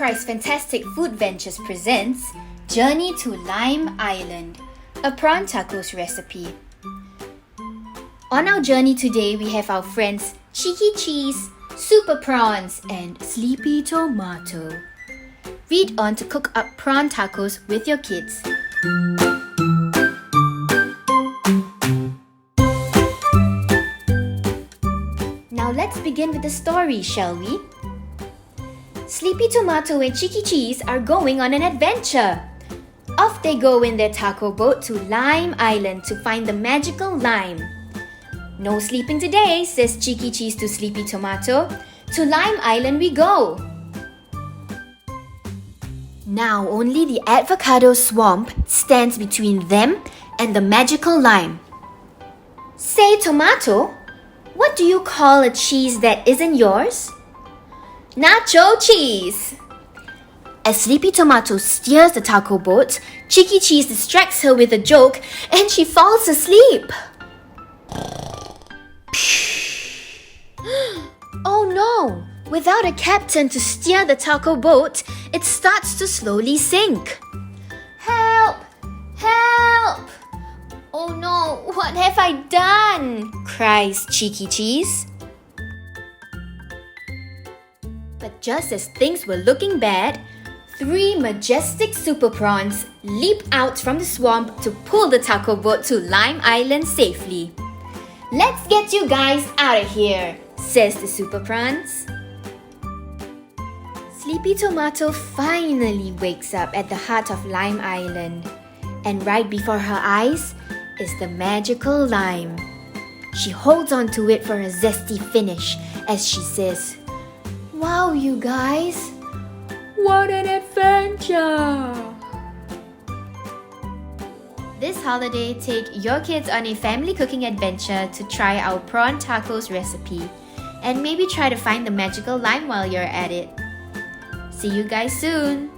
FairPrice Fantastic Foodventures presents Journey to Lime Island, a prawn tacos recipe. On our journey today, we have our friends Cheeky Cheese, Super Prawns, and Sleepy Tomato. Read on to cook up prawn tacos with your kids. Now let's begin with the story, shall we? Sleepy Tomato and Cheeky Cheese are going on an adventure. Off they go in their taco boat to Lime Island to find the magical lime. No sleeping today, says Cheeky Cheese to Sleepy Tomato. To Lime Island we go. Now only the avocado swamp stands between them and the magical lime. Say, Tomato, what do you call a cheese that isn't yours? Nacho Cheese! As Sleepy Tomato steers the taco boat, Cheeky Cheese distracts her with a joke and she falls asleep. Oh no! Without a captain to steer the taco boat, it starts to slowly sink. Help! Help! Oh no, what have I done? Cries Cheeky Cheese. But just as things were looking bad, 3 majestic super prawns leap out from the swamp to pull the taco boat to Lime Island safely. Let's get you guys out of here, says the super prawns. Sleepy Tomato finally wakes up at the heart of Lime Island, and right before her eyes is the magical lime. She holds on to it for a zesty finish as she says, "Wow, you guys! What an adventure!" This holiday, take your kids on a family cooking adventure to try our prawn tacos recipe, and maybe try to find the magical lime while you're at it. See you guys soon!